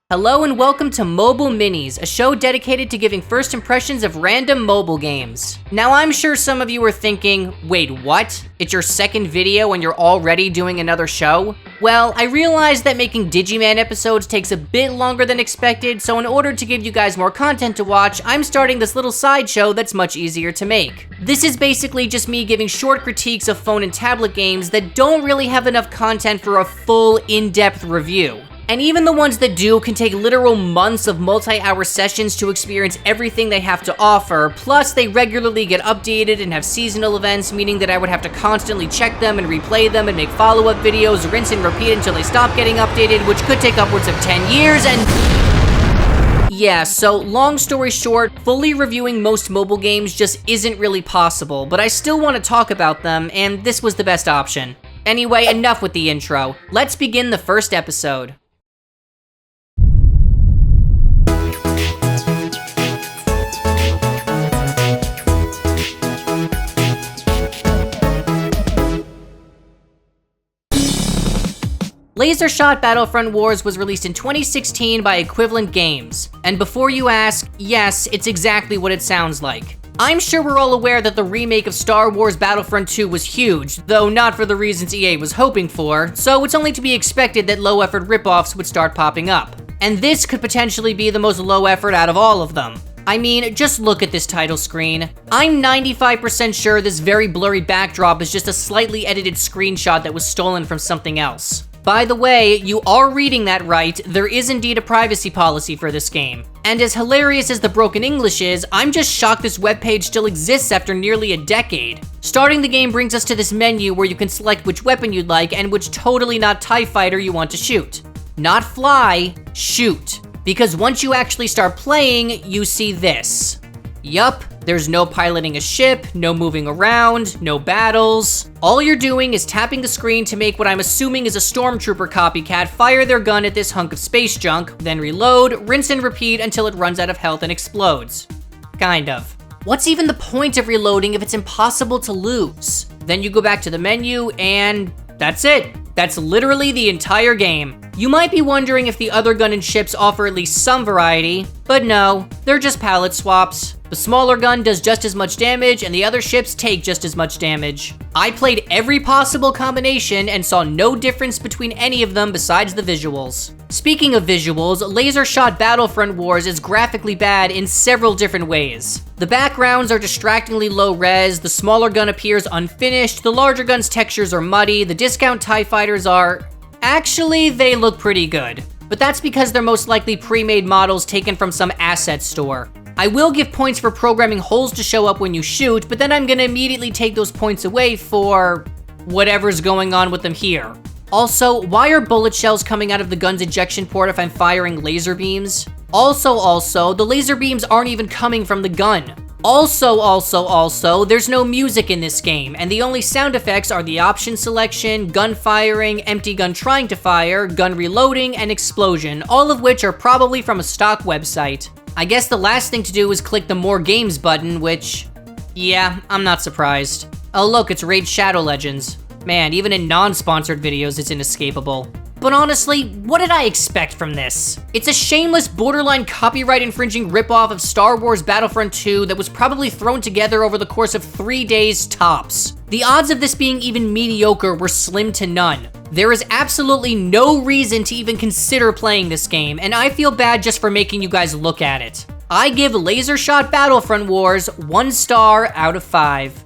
Hello and welcome to Mobile Minis, a show dedicated to giving first impressions of random mobile games. Now I'm sure some of you are thinking, wait, what? It's your second video and you're already doing another show? Well, I realized that making Digiman episodes takes a bit longer than expected, so in order to give you guys more content to watch, I'm starting this little sideshow that's much easier to make. This is basically just me giving short critiques of phone and tablet games that don't really have enough content for a full, in-depth review. And even the ones that do can take literal months of multi-hour sessions to experience everything they have to offer, plus they regularly get updated and have seasonal events, meaning that I would have to constantly check them and replay them and make follow-up videos, rinse and repeat until they stop getting updated, which could take upwards of 10 years, and... yeah, so long story short, fully reviewing most mobile games just isn't really possible, but I still want to talk about them, and this was the best option. Anyway, enough with the intro. Let's begin the first episode. Laser Shot Battlefront Wars was released in 2016 by Equivalent Games. And before you ask, yes, it's exactly what it sounds like. I'm sure we're all aware that the remake of Star Wars Battlefront 2 was huge, though not for the reasons EA was hoping for, so it's only to be expected that low-effort ripoffs would start popping up. And this could potentially be the most low-effort out of all of them. I mean, just look at this title screen. I'm 95% sure this very blurry backdrop is just a slightly edited screenshot that was stolen from something else. By the way, you are reading that right, there is indeed a privacy policy for this game. And as hilarious as the broken English is, I'm just shocked this webpage still exists after nearly a decade. Starting the game brings us to this menu where you can select which weapon you'd like and which totally not TIE fighter you want to shoot. Not fly, shoot. Because once you actually start playing, you see this. Yup, there's no piloting a ship, no moving around, no battles. All you're doing is tapping the screen to make what I'm assuming is a stormtrooper copycat fire their gun at this hunk of space junk, then reload, rinse and repeat until it runs out of health and explodes. Kind of. What's even the point of reloading if it's impossible to lose? Then you go back to the menu and that's it. That's literally the entire game. You might be wondering if the other gun and ships offer at least some variety, but no, they're just palette swaps. The smaller gun does just as much damage, and the other ships take just as much damage. I played every possible combination and saw no difference between any of them besides the visuals. Speaking of visuals, Laser Shot Battlefront Wars is graphically bad in several different ways. The backgrounds are distractingly low res, the smaller gun appears unfinished, the larger gun's textures are muddy, the discount TIE fighters are... actually, they look pretty good. But that's because they're most likely pre-made models taken from some asset store. I will give points for programming holes to show up when you shoot, but then I'm gonna immediately take those points away for whatever's going on with them here. Also, why are bullet shells coming out of the gun's ejection port if I'm firing laser beams? Also, the laser beams aren't even coming from the gun. Also, there's no music in this game, and the only sound effects are the option selection, gun firing, empty gun trying to fire, gun reloading, and explosion, all of which are probably from a stock website. I guess the last thing to do is click the More Games button, which... yeah, I'm not surprised. Oh look, it's Raid Shadow Legends. Man, even in non-sponsored videos, it's inescapable. But honestly, what did I expect from this? It's a shameless, borderline copyright-infringing ripoff of Star Wars Battlefront 2 that was probably thrown together over the course of 3 days tops. The odds of this being even mediocre were slim to none. There is absolutely no reason to even consider playing this game, and I feel bad just for making you guys look at it. I give Laser Shot Battlefront Wars 1 star out of 5.